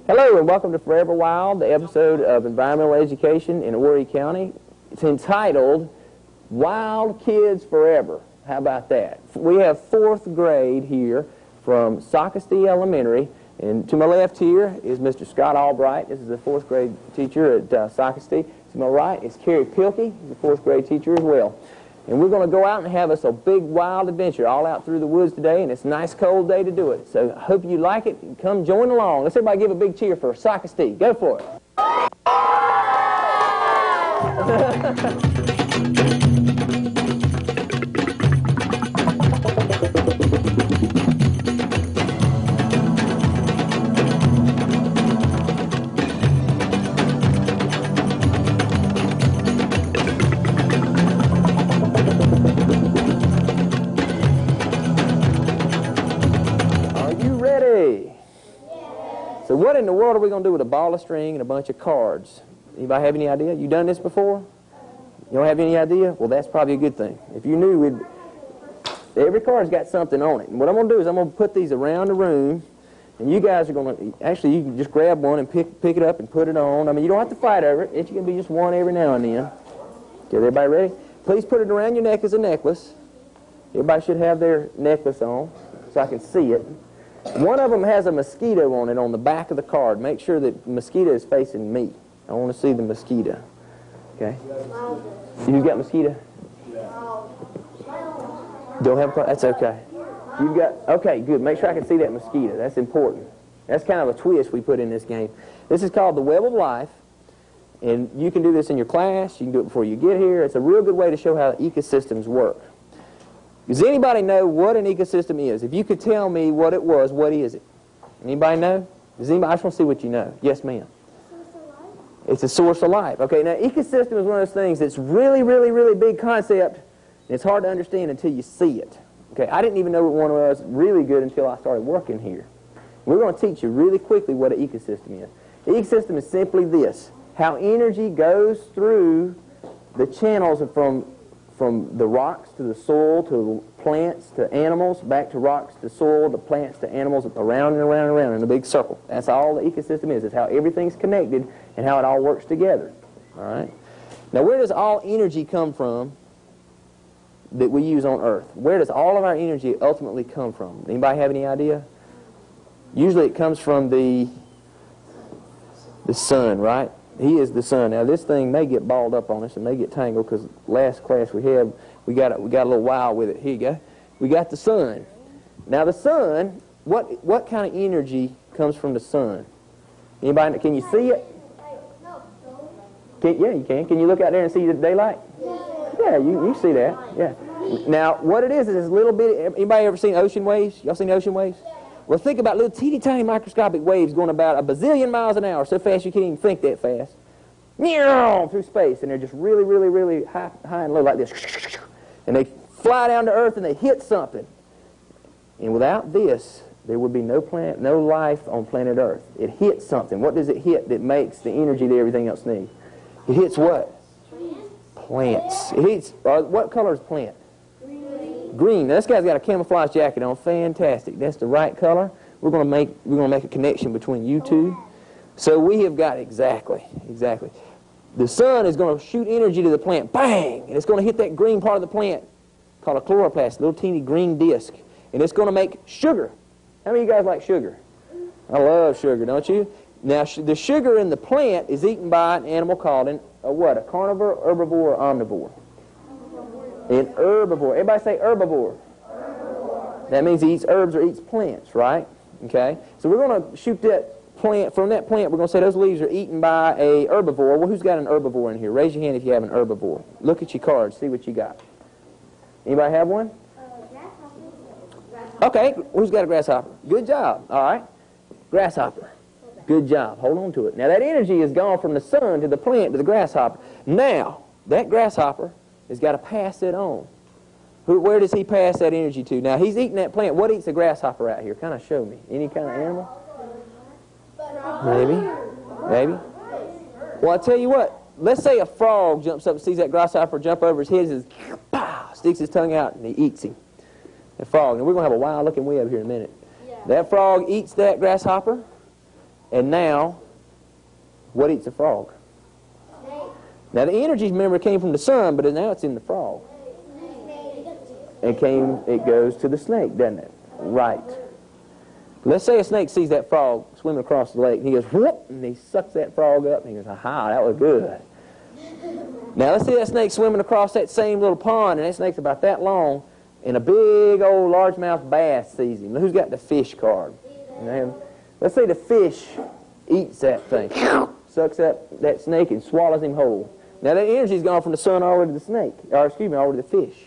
Hello and welcome to Forever Wild, the episode of environmental education in Horry County. It's entitled Wild Kids Forever. How about that? We have 4th grade here from Socastee Elementary, and to my left here is Mr. Scott Albright. This is the 4th grade teacher at Socastee. To my right is Carrie Pilkey, the 4th grade teacher as well. And we're going to go out and have us a big wild adventure all out through the woods today, and it's a nice cold day to do it. So I hope you like it and come join along. Let's everybody give a big cheer for Socastee. Go for it. So what in the world are we going to do with a ball of string and a bunch of cards? Anybody have any idea? You done this before? You don't have any idea? Well, that's probably a good thing. If you knew, every card's got something on it. And what I'm going to do is I'm going to put these around the room, and you guys are going to, actually you can just grab one and pick it up and put it on. I mean, you don't have to fight over it. It's going to be just one every now and then. Okay, everybody ready? Please put it around your neck as a necklace. Everybody should have their necklace on so I can see it. One of them has a mosquito on it on the back of the card. Make sure that the mosquito is facing me. I want to see the mosquito. Okay? You got mosquito? Don't have a card? That's okay. You've got, okay, good. Make sure I can see that mosquito. That's important. That's kind of a twist we put in this game. This is called the Web of Life. And you can do this in your class. You can do it before you get here. It's a real good way to show how ecosystems work. Does anybody know what an ecosystem is? If you could tell me what it was, what is it? Anybody know? Does anybody? I just want to see what you know. Yes, ma'am. It's a source of life. Okay, now ecosystem is one of those things that's really, really, really big concept, and it's hard to understand until you see it. Okay, I didn't even know what one was really good until I started working here. We're going to teach you really quickly what an ecosystem is. The ecosystem is simply this: how energy goes through the channels from the rocks to the soil, to plants, to animals, back to rocks, to soil, to plants, to animals, around and around and around in a big circle. That's all the ecosystem is. It's how everything's connected and how it all works together. All right? Now, where does all energy come from that we use on Earth? Where does all of our energy ultimately come from? Anybody have any idea? Usually it comes from the sun, right? He is the sun. Now this thing may get balled up on us and may get tangled because last class we got a little wild with it. Here you go. We got the sun. Now the sun, what kind of energy comes from the sun? Anybody? Can you see it? Yeah, you can. Can you look out there and see the daylight? Yeah, you see that. Yeah. Now what it is this little bit. Anybody ever seen ocean waves? Y'all seen ocean waves? Well, think about little teeny tiny microscopic waves going about a bazillion miles an hour, so fast you can't even think that fast. Through space, and they're just really, really, really high and low like this. And they fly down to Earth and they hit something. And without this, there would be no life on planet Earth. It hits something. What does it hit that makes the energy that everything else needs? It hits what? Plants. It hits, what color is plant? Green. Now, this guy's got a camouflage jacket on. Fantastic. That's the right color. We're going to make a connection between you two. So we have got exactly. The sun is going to shoot energy to the plant. Bang! And it's going to hit that green part of the plant called a chloroplast, a little teeny green disc. And it's going to make sugar. How many of you guys like sugar? I love sugar, don't you? Now, the sugar in the plant is eaten by an animal called a carnivore, herbivore, or omnivore? An herbivore. Everybody say herbivore. That means he eats herbs or eats plants, right? Okay? So we're going to shoot that plant. From that plant, we're going to say those leaves are eaten by a herbivore. Well, who's got an herbivore in here? Raise your hand if you have an herbivore. Look at your cards. See what you got. Anybody have one? Okay. Who's got a grasshopper? Good job. All right. Grasshopper. Good job. Hold on to it. Now, that energy has gone from the sun to the plant to the grasshopper. Now, that grasshopper has got to pass it on. Where does he pass that energy to? Now, he's eating that plant. What eats a grasshopper out here? Kind of show me. Any kind of animal? Maybe. Well, I'll tell you what. Let's say a frog jumps up and sees that grasshopper jump over his head and says, pow, sticks his tongue out and he eats him. The frog. And we're going to have a wild-looking web here in a minute. Yeah. That frog eats that grasshopper. And now, what eats a frog? Now the energy, remember, came from the sun, but now it's in the frog. It goes to the snake, doesn't it? Right. Let's say a snake sees that frog swimming across the lake, and he goes, whoop, and he sucks that frog up, and he goes, aha, that was good. Now let's see that snake swimming across that same little pond, and that snake's about that long, and a big old largemouth bass sees him. Who's got the fish card? Let's say the fish eats that thing, sucks up that snake and swallows him whole. Now that energy's gone from the sun all the way to the snake, or excuse me, all the way to the fish.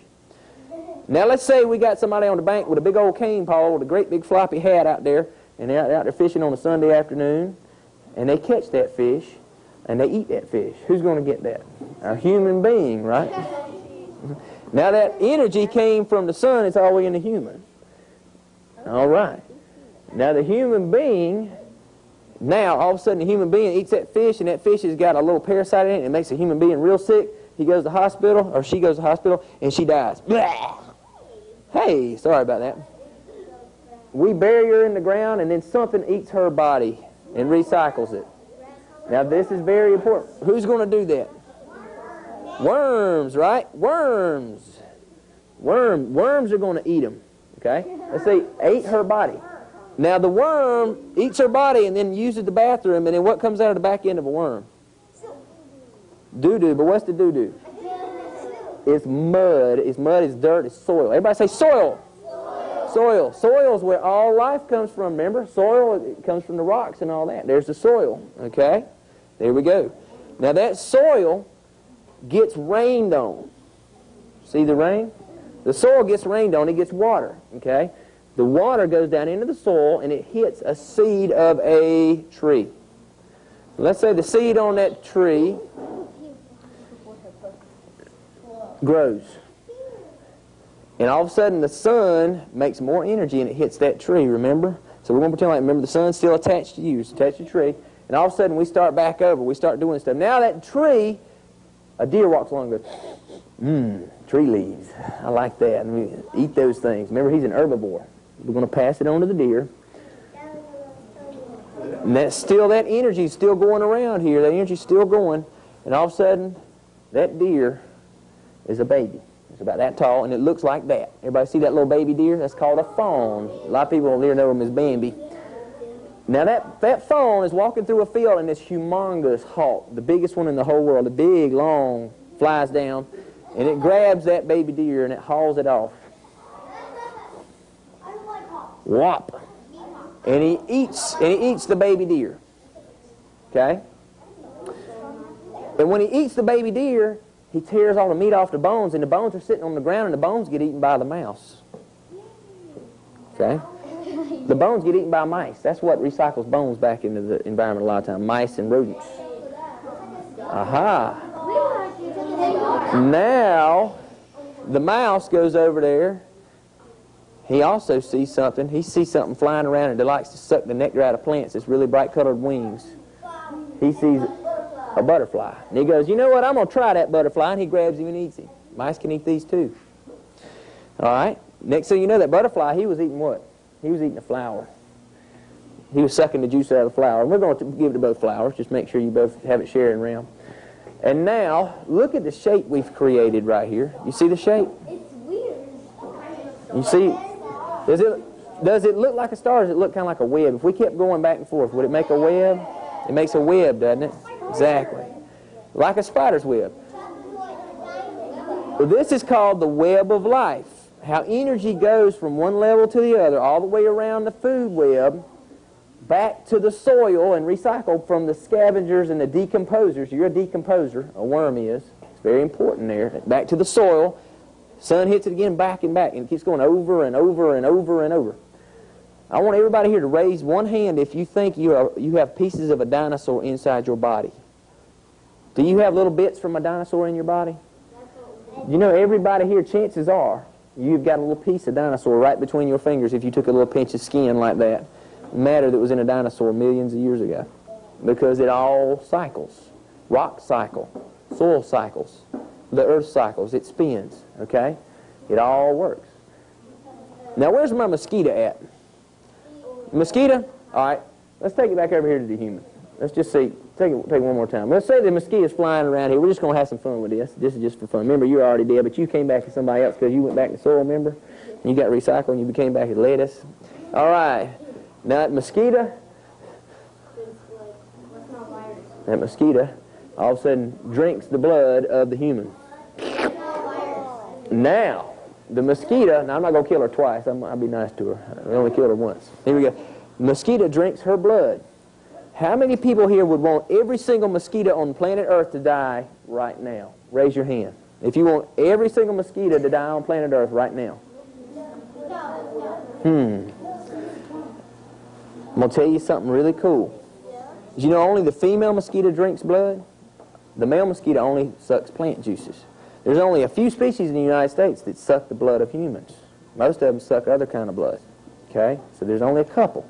Now let's say we got somebody on the bank with a big old cane pole with a great big floppy hat out there, and they're out there fishing on a Sunday afternoon, and they catch that fish, and they eat that fish. Who's going to get that? A human being, right? Now that energy came from the sun, it's all the way in the human. All right. Now the human being, now all of a sudden the human being eats that fish, and that fish has got a little parasite in it, and it makes the human being real sick. He goes to the hospital, or she goes to the hospital, and she dies. Blah! Hey, sorry about that. We bury her in the ground, and then something eats her body and recycles it. Now this is very important. Who's going to do that? Worms, right? Worms. Worms are going to eat them. Okay? Let's say ate her body. Now the worm eats her body and then uses the bathroom, and then what comes out of the back end of a worm? Doo-doo, but what's the doo-doo? It's mud. It's mud, it's dirt, it's soil. Everybody say soil. Soil. Soil is where all life comes from, remember? Soil, it comes from the rocks and all that. There's the soil, okay? There we go. Now that soil gets rained on. See the rain? The soil gets rained on, it gets water, okay? The water goes down into the soil and it hits a seed of a tree. Let's say the seed on that tree grows. And all of a sudden the sun makes more energy and it hits that tree, remember? So we're going to pretend like, remember, the sun's still attached to you, it's attached to the tree. And all of a sudden we start back over, we start doing stuff. Now that tree, a deer walks along and goes, tree leaves. I like that. And we eat those things. Remember, he's an herbivore. We're going to pass it on to the deer. And that's still, that energy's still going around here. That energy's still going. And all of a sudden, that deer is a baby. It's about that tall, and it looks like that. Everybody see that little baby deer? That's called a fawn. A lot of people here know him as Bambi. Now that fawn is walking through a field, and this humongous hawk, the biggest one in the whole world, the big, long, flies down, and it grabs that baby deer, and it hauls it off. Whop. And he eats the baby deer. Okay? And when he eats the baby deer, he tears all the meat off the bones, and the bones are sitting on the ground, and the bones get eaten by the mouse. Okay? The bones get eaten by mice. That's what recycles bones back into the environment a lot of times. Mice and rodents. Aha. Now, the mouse goes over there. He also sees something. He sees something flying around, and it likes to suck the nectar out of plants. It's really bright-colored wings. He sees a butterfly. And he goes, you know what, I'm going to try that butterfly. And he grabs him and eats him. Mice can eat these too. All right? Next thing you know, that butterfly, he was eating what? He was eating a flower. He was sucking the juice out of the flower. And we're going to give it to both flowers. Just make sure you both have it sharing around. And now, look at the shape we've created right here. You see the shape? It's weird. You see? Does it look like a star, or does it look kind of like a web? If we kept going back and forth, would it make a web? It makes a web, doesn't it? Exactly. Like a spider's web. Well, this is called the web of life. How energy goes from one level to the other, all the way around the food web, back to the soil and recycled from the scavengers and the decomposers. You're a decomposer, a worm is. It's very important there. Back to the soil. Sun hits it again, back and back, and it keeps going over and over and over and over. I want everybody here to raise one hand if you think you have pieces of a dinosaur inside your body. Do you have little bits from a dinosaur in your body? You know, everybody here, chances are, you've got a little piece of dinosaur right between your fingers if you took a little pinch of skin like that. Matter that was in a dinosaur millions of years ago. Because it all cycles. Rock cycle, soil cycles, the earth cycles, it spins, okay? It all works. Now where's my mosquito at? Mosquito? All right. let's take it back over here to the human. Let's just see. Take it one more time. Let's say the mosquito's flying around here. We're just going to have some fun with this. This is just for fun. Remember, you were already dead, but you came back as somebody else because you went back to soil, remember? And you got recycled and you became back as lettuce. All right. Now, that mosquito all of a sudden drinks the blood of the human. Now, the mosquito, now I'm not going to kill her twice. I'll be nice to her. I only killed her once. Here we go. Mosquito drinks her blood. How many people here would want every single mosquito on planet Earth to die right now? Raise your hand. If you want every single mosquito to die on planet Earth right now. I'm going to tell you something really cool. Did you know only the female mosquito drinks blood? The male mosquito only sucks plant juices. There's only a few species in the United States that suck the blood of humans. Most of them suck other kind of blood. Okay? So there's only a couple.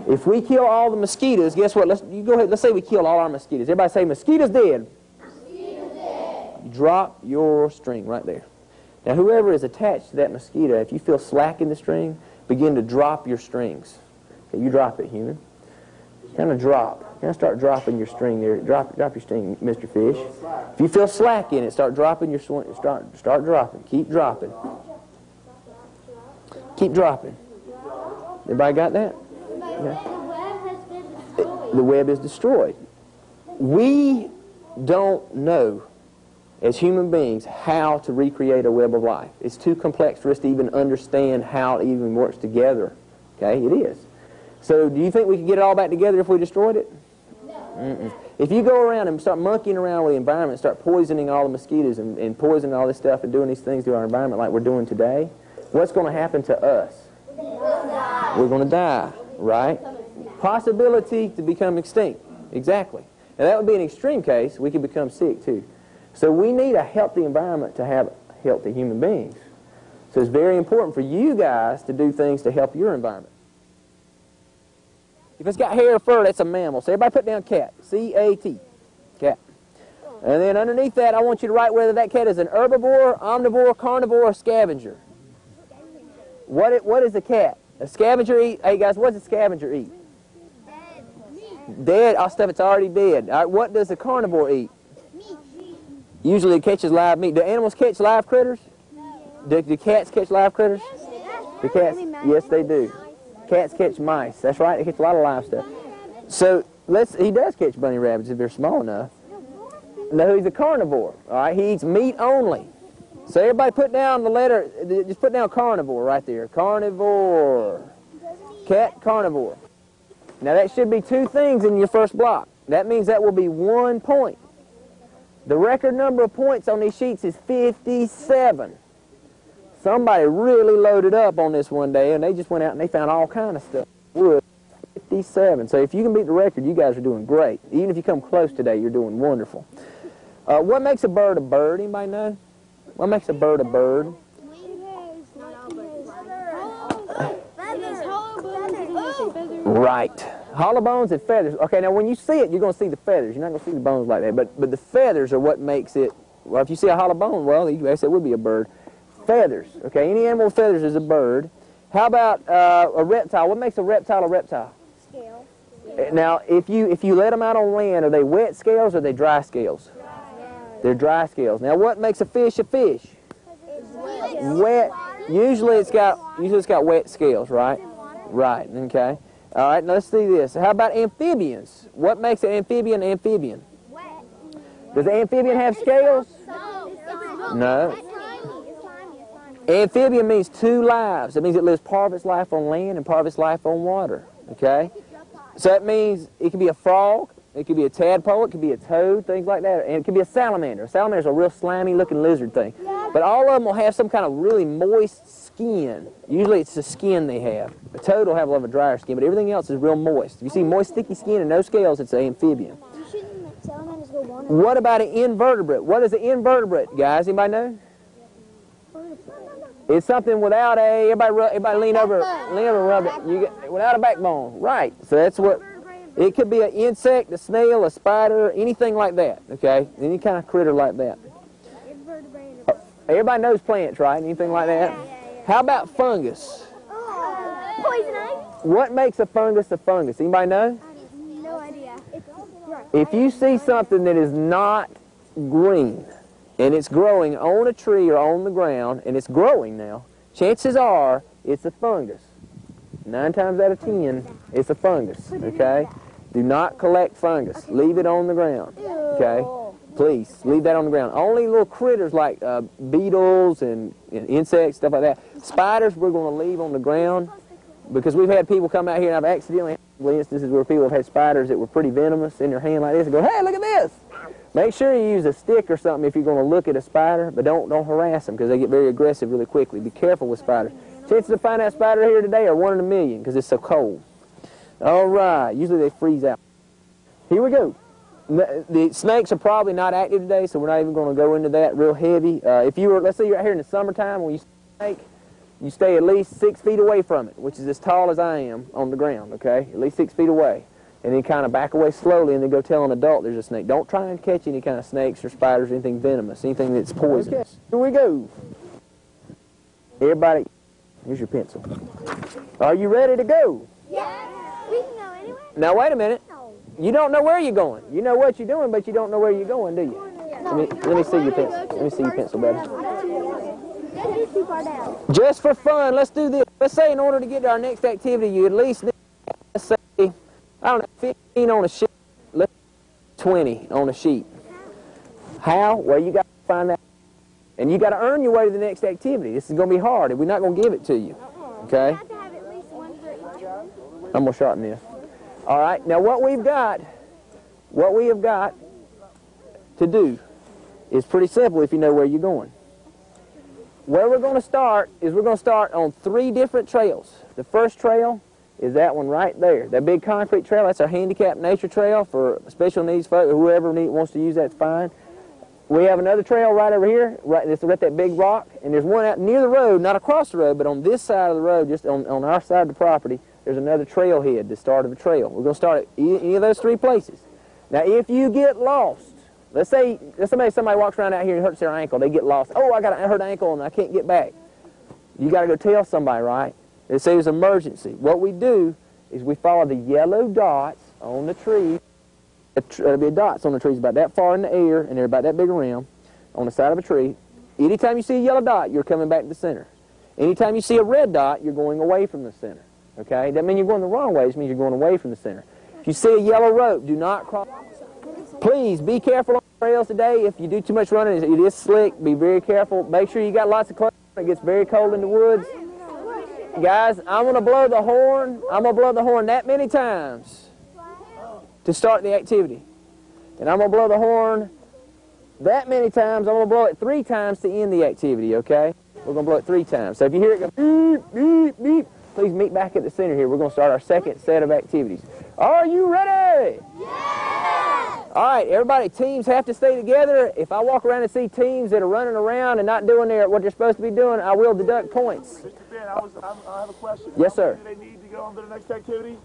If we kill all the mosquitoes, guess what? You go ahead. Let's say we kill all our mosquitoes. Everybody say, mosquitoes dead. Mosquitoes dead. Drop your string right there. Now, whoever is attached to that mosquito, if you feel slack in the string, begin to drop your strings. Okay, you drop it, human. Kind of drop. Kind of start dropping your string there. Drop your string, Mr. Fish. If you feel slack in it, start dropping your swing. Start dropping. Keep dropping. Keep dropping. Everybody got that? Yeah. The web is destroyed. We don't know, as human beings, how to recreate a web of life. It's too complex for us to even understand how it even works together. Okay, it is. So do you think we could get it all back together if we destroyed it? No. If you go around and start monkeying around with the environment, start poisoning all the mosquitoes and poisoning all this stuff and doing these things to our environment like we're doing today, what's going to happen to us? We're going to die, right? Possibility to become extinct. Exactly. Now that would be an extreme case. We could become sick too. So we need a healthy environment to have healthy human beings. So it's very important for you guys to do things to help your environment. If it's got hair or fur, that's a mammal. So everybody put down cat. C-A-T. Cat. And then underneath that, I want you to write whether that cat is an herbivore, omnivore, carnivore, or scavenger. What is a cat? A scavenger eat? Hey guys, what does a scavenger eat? Dead. All stuff that's already dead. All right, what does a carnivore eat? Usually it catches live meat. Do animals catch live critters? Do cats catch live critters? The cats? Yes, they do. Cats catch mice. That's right. They catch a lot of live stuff. So he does catch bunny rabbits if they're small enough. No, he's a carnivore. All right, he eats meat only. So everybody put down the letter. Just put down carnivore right there. Carnivore. Cat, carnivore. Now that should be 2 things in your first block. That means that will be 1 point. The record number of points on these sheets is 57. Somebody really loaded up on this one day, and they just went out and they found all kind of stuff. Wood, 57. So if you can beat the record, you guys are doing great. Even if you come close today, you're doing wonderful. What makes a bird a bird? Anybody know? What makes a bird a bird? Right. Hollow bones and feathers. Okay, now when you see it, you're going to see the feathers. You're not going to see the bones like that. But the feathers are what makes it. Well, if you see a hollow bone, well, I guess it would be a bird. Feathers. Okay, any animal with feathers is a bird. How about a reptile? What makes a reptile a reptile? Scales. Now, if you let them out on land, are they wet scales or are they dry scales? They're dry scales. Now, what makes a fish a fish? Wet. Usually it's got wet scales, right? Right. Okay. All right. Now let's see this. How about amphibians? What makes an amphibian amphibian? Wet. Does an amphibian have scales? No. Amphibian means 2 lives. It means it lives part of its life on land and part of its life on water. Okay? So that means it could be a frog, it could be a tadpole, it could be a toad, things like that. And it could be a salamander. A salamander is a real slimy looking lizard thing. But all of them will have some kind of really moist skin. Usually it's the skin they have. A toad will have a little drier skin, but everything else is real moist. If you see moist, sticky skin and no scales, it's an amphibian. What about an invertebrate? What is an invertebrate, guys? Anybody know? It's something without a, everybody lean over, rub it. Without a backbone, right. So that's what, it could be an insect, a snail, a spider, anything like that, okay? Any kind of critter like that. Everybody knows plants, right? Anything like that? How about fungus? Poison ivy. what makes a fungus a fungus? Anybody know? No idea. If you see something that is not green and it's growing on a tree or on the ground and it's growing now, chances are it's a fungus. 9 times out of 10, it's a fungus, okay? Do not collect fungus. Leave it on the ground, okay? Please, leave that on the ground. Only little critters like beetles and insects, stuff like that. Spiders we're going to leave on the ground because we've had people come out here and I've accidentally had instances where people have had spiders that were pretty venomous in their hand like this and go, hey, look at this. Make sure you use a stick or something if you're going to look at a spider, but don't harass them because they get very aggressive really quickly. Be careful with spiders. Chances of finding that spider here today are 1 in a million because it's so cold. All right, usually they freeze out. Here we go. The snakes are probably not active today, so we're not even going to go into that real heavy. If you were, let's say you're out here in the summertime when you see a snake, you stay at least 6 feet away from it, which is as tall as I am on the ground, okay? At least 6 feet away. And then kind of back away slowly and then go tell an adult there's a snake. Don't try and catch any kind of snakes or spiders or anything venomous, anything that's poisonous. Okay. Here we go. Everybody, here's your pencil. Are you ready to go? Yes. We can go anywhere. Now wait a minute. No. You don't know where you're going. You know what you're doing, but you don't know where you're going, do you? No. Let me see your pencil. Let me see your pencil, buddy. That's too far down. Just for fun, let's do this. Let's say in order to get to our next activity, you at least need, let's say, I don't know, 15 on a sheet, let's 20 on a sheet. How? Well, you got to find that. And you got to earn your way to the next activity. This is going to be hard. We're not going to give it to you. Okay? You have to have at least one for each. I'm going to shorten this. All right. Now, what we have got to do is pretty simple if you know where you're going. Where we're going to start is we're going to start on 3 different trails. The first trail is that one right there. That big concrete trail, that's our handicapped nature trail for special needs folks. Whoever wants to use that's fine. We have another trail right over here, right that big rock, and there's one out near the road, not across the road, but on this side of the road, just on our side of the property, there's another trailhead, the start of a trail. We're going to start at any of those 3 places. Now, if you get lost, let's say somebody walks around out here and hurts their ankle, they get lost. Oh, I got a hurt ankle and I can't get back. You got to go tell somebody, right? They say it's an emergency. What we do is we follow the yellow dots on the tree. There'll be dots on the trees about that far in the air, and they're about that big around on the side of a tree. Anytime you see a yellow dot, you're coming back to the center. Anytime you see a red dot, you're going away from the center. Okay? That means you're going the wrong way. It means you're going away from the center. If you see a yellow rope, do not cross. Please be careful on the trails today. If you do too much running, it is slick. Be very careful. Make sure you got lots of clothes. It gets very cold in the woods. Guys, I'm going to blow the horn. I'm going to blow the horn that many times to start the activity. And I'm going to blow the horn that many times. I'm going to blow it 3 times to end the activity, okay? We're going to blow it 3 times. So if you hear it go beep, beep, beep, please meet back at the center here. We're going to start our second set of activities. Are you ready? Yes! All right, everybody, teams have to stay together. If I walk around and see teams that are running around and not doing what they're supposed to be doing, I will deduct points. Mr. Ben, I have a question. Yes, sir. How many do they need to go on to the next activity?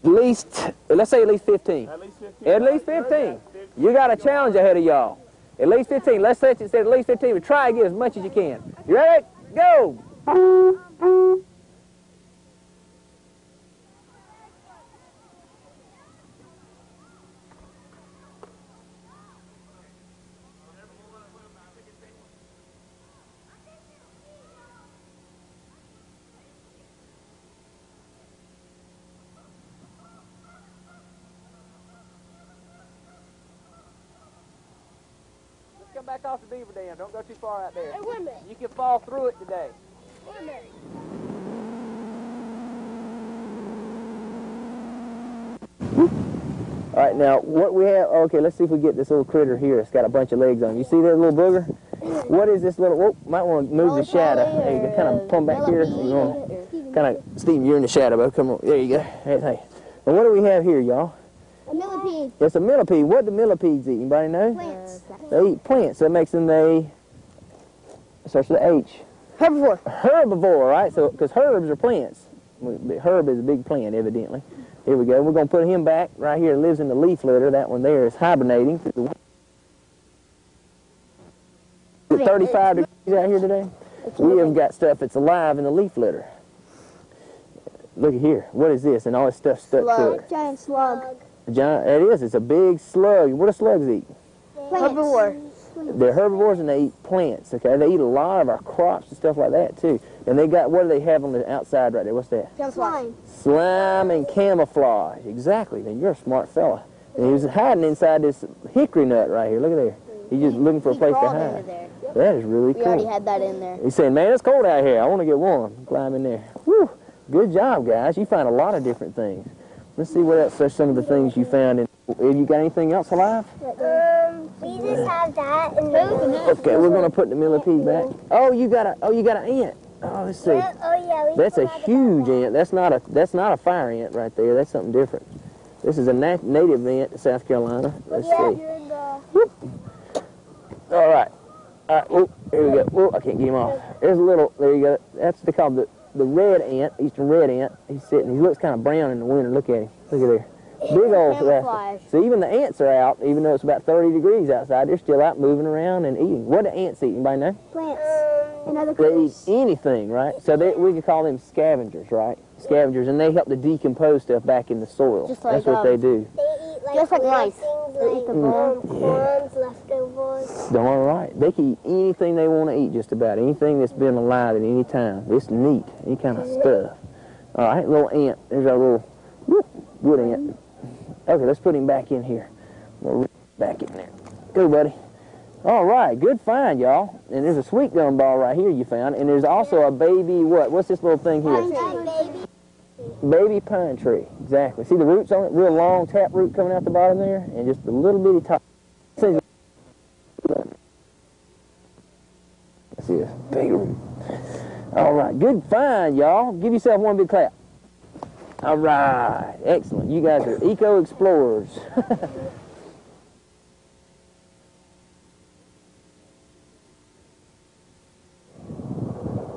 At least, let's say at least 15. At least 15. At least 15. You got a challenge ahead of y'all. At least 15. Let's say it said at least 15, but try to get as much as you can. You ready? Go! Come back off the beaver dam. Don't go too far out there. Hey, wait a minute. You can fall through it today. Wait a minute. All right, now what we have, okay, let's see if we get this little critter here. It's got a bunch of legs on it. You see that little booger? What is this little, whoop, might want to move the shadow. There you go, kind of pull back here. You want to kind of, Steve, you're in the shadow, but come on. There you go. Hey. And what do we have here, y'all? A millipede. It's a millipede. What do millipedes eat? Anybody know? Plants. They eat plants, so it makes them it starts with H. Herbivore. Herbivore, right? So, because herbs are plants. Herb is a big plant, evidently. Here we go. We're going to put him back right here. Lives in the leaf litter. That one there is hibernating. Is it 35 degrees out here today? We have got stuff that's alive in the leaf litter. Look at here. What is this? And all this stuff stuck to it. Giant slug. Giant, it is. It's a big slug. What do slugs eat? Herbivore. They're herbivores and they eat plants, okay? They eat a lot of our crops and stuff like that, too. And they got, what do they have on the outside right there? What's that? Slime. Slime and camouflage. Exactly. Then you're a smart fella. And he was hiding inside this hickory nut right here. Look at there. He's just looking for a place to hide. That is really cool. We already had that in there. He's saying, man, it's cold out here. I want to get warm. Climb in there. Whew. Good job, guys. You find a lot of different things. Let's see what else are some of the things you found. Have you got anything else alive? We just have that and Okay, we're going to put the millipede back. Oh, you got an ant. Oh, let's see. That's a huge ant. That's not a fire ant right there. That's something different. This is a native ant in South Carolina. Let's see. Whoop. All right. All right. Oh, here we go. Oh, I can't get him off. There's a little. There you go. That's they call the red ant, eastern red ant. He's sitting. He looks kind of brown in the winter. Look at him. Look at there. Big old rascal. So even the ants are out, even though it's about 30 degrees outside. They're still out moving around and eating. What do ants eat? Anybody know? Plants and other They eat critters. anything, right? So we could call them scavengers, right? Scavengers, and they help to decompose stuff back in the soil. Just like, that's what they do. They eat like just like mice. They eat the corns, leftovers. All right. They can eat anything they want to eat, just about. Anything that's been alive at any time. It's neat. Any kind of stuff. All right, little ant. There's our little wood ant. Okay, let's put him back in here. We'll back in there. Go, buddy. All right, good find, y'all. And there's a sweet gum ball right here you found. And there's also a baby, what's this little thing here? Baby pine tree. Exactly. See the roots on it? Real long tap root coming out the bottom there. And just a little bitty top. Let's see this big root. All right, good find, y'all. Give yourself one big clap. All right, excellent. You guys are eco-explorers.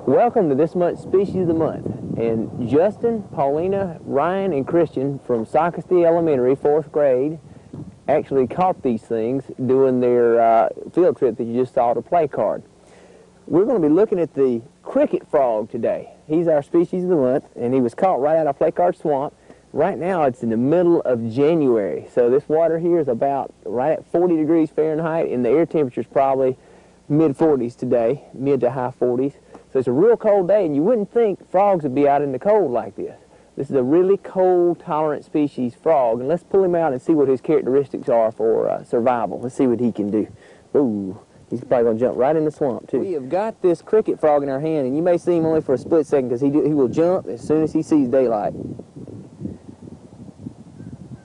Welcome to this month's Species of the Month. And Justin, Paulina, Ryan, and Christian from Socastee Elementary, 4th grade, actually caught these things doing their field trip that you just saw to Playcard. We're going to be looking at the cricket frog today. He's our Species of the Month, and he was caught right out of Playcard Swamp. Right now, it's in the middle of January, so this water here is about right at 40 degrees Fahrenheit, and the air temperature is probably mid-40s today, mid to high 40s. So it's a real cold day, and you wouldn't think frogs would be out in the cold like this. This is a really cold-tolerant species frog, and let's pull him out and see what his characteristics are for survival. Let's see what he can do. Ooh. He's probably going to jump right in the swamp, too. We have got this cricket frog in our hand, and you may see him only for a split second because he will jump as soon as he sees daylight.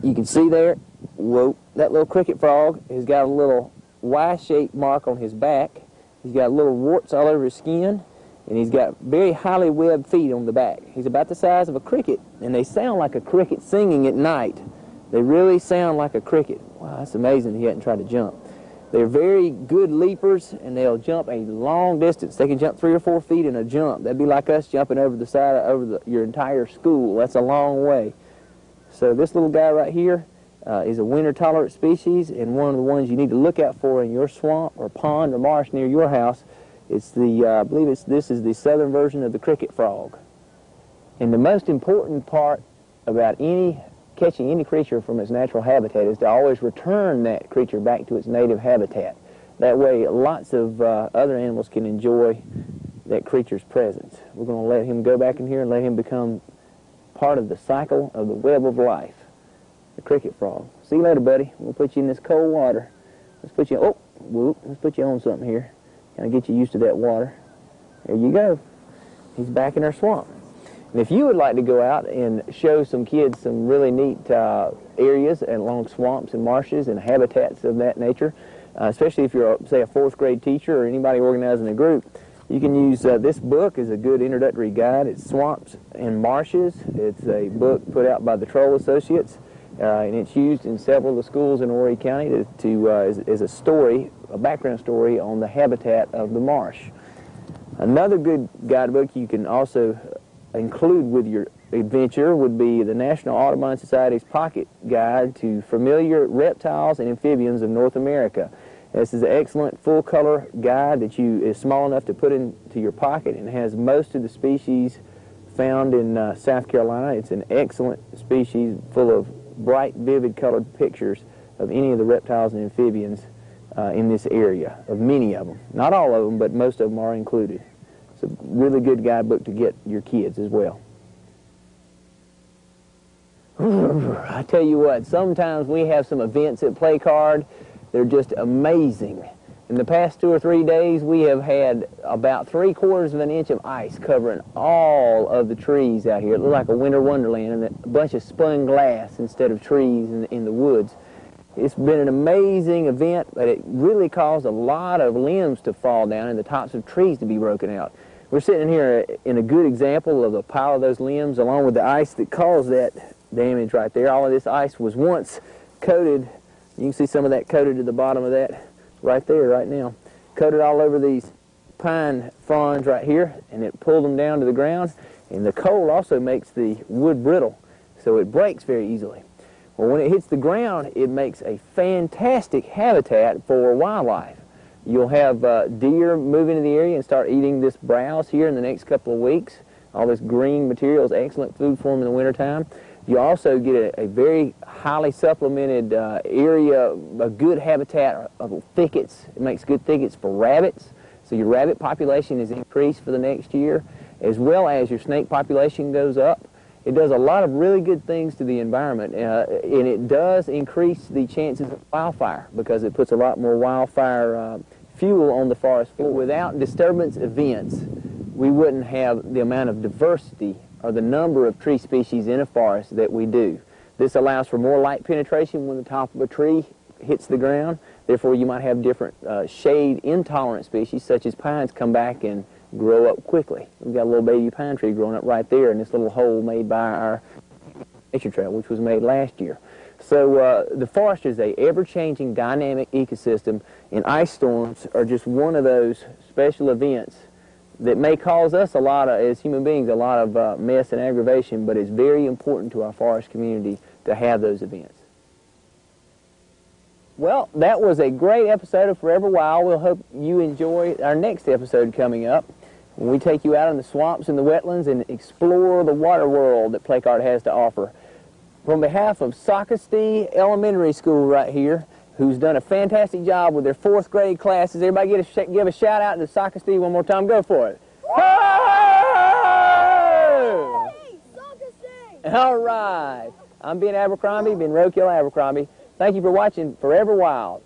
You can see there, whoa, that little cricket frog has got a little Y-shaped mark on his back. He's got little warts all over his skin, and he's got very highly webbed feet on the back. He's about the size of a cricket, and they sound like a cricket singing at night. They really sound like a cricket. Wow, that's amazing he hadn't tried to jump. They're very good leapers, and they'll jump a long distance. They can jump 3 or 4 feet in a jump. That'd be like us jumping over the side of your entire school. That's a long way. So this little guy right here is a winter-tolerant species, and one of the ones you need to look out for in your swamp or pond or marsh near your house. It's the, I believe this is the southern version of the cricket frog. And the most important part about catching any creature from its natural habitat is to always return that creature back to its native habitat. That way lots of other animals can enjoy that creature's presence. We're going to let him go back in here and let him become part of the cycle of the web of life, the cricket frog. See you later, buddy. We'll put you in this cold water. Let's put you, let's put you on something here. Kind of get you used to that water. There you go. He's back in our swamp. And if you would like to go out and show some kids some really neat areas along swamps and marshes and habitats of that nature, especially if you're, say, a 4th grade teacher or anybody organizing a group, you can use this book as a good introductory guide. It's Swamps and Marshes. It's a book put out by the Troll Associates, and it's used in several of the schools in Horry County as a story, a background story on the habitat of the marsh. Another good guidebook you can also include with your adventure would be the National Audubon Society's Pocket Guide to Familiar Reptiles and Amphibians of North America. This is an excellent full-color guide that is small enough to put into your pocket and has most of the species found in South Carolina. It's an excellent species full of bright, vivid colored pictures of any of the reptiles and amphibians in this area, of many of them. Not all of them, but most of them are included. It's a really good guidebook to get your kids as well. I tell you what, sometimes we have some events at Playcard. They're just amazing. In the past 2 or 3 days, we have had about 3/4 of an inch of ice covering all of the trees out here. It looked like a winter wonderland and a bunch of spun glass instead of trees in the woods. It's been an amazing event, but it really caused a lot of limbs to fall down and the tops of trees to be broken out. We're sitting here in a good example of a pile of those limbs along with the ice that caused that damage right there. All of this ice was once coated. You can see some of that coated to the bottom of that right there right now. Coated all over these pine fronds right here, and it pulled them down to the ground. And the cold also makes the wood brittle, so it breaks very easily. Well, when it hits the ground, it makes a fantastic habitat for wildlife. You'll have deer move into the area and start eating this browse here in the next couple of weeks. All this green material is excellent food for them in the wintertime. You also get a very highly supplemented area, a good habitat of thickets. It makes good thickets for rabbits. So your rabbit population is increased for the next year, as well as your snake population goes up. It does a lot of really good things to the environment, and it does increase the chances of wildfire because it puts a lot more wildfire fuel on the forest floor. Without disturbance events, we wouldn't have the amount of diversity or the number of tree species in a forest that we do. This allows for more light penetration when the top of a tree hits the ground. Therefore, you might have different shade-intolerant species, such as pines, come back and grow up quickly. We've got a little baby pine tree growing up right there in this little hole made by our nature trail, which was made last year. So the forest is a ever-changing dynamic ecosystem, and ice storms are just one of those special events that may cause us a lot of, as human beings, a lot of mess and aggravation, but it's very important to our forest community to have those events. Well, that was a great episode of Forever Wild. We'll hope you enjoy our next episode coming up, when we take you out in the swamps and the wetlands and explore the water world that Playcard has to offer. On behalf of Socastee Elementary School right here, who's done a fantastic job with their 4th grade classes. Everybody give a shout out to Socastee one more time. Go for it. Ho! All right. I'm Ben Abercrombie, Ben Roadkill Abercrombie. Thank you for watching Forever Wild.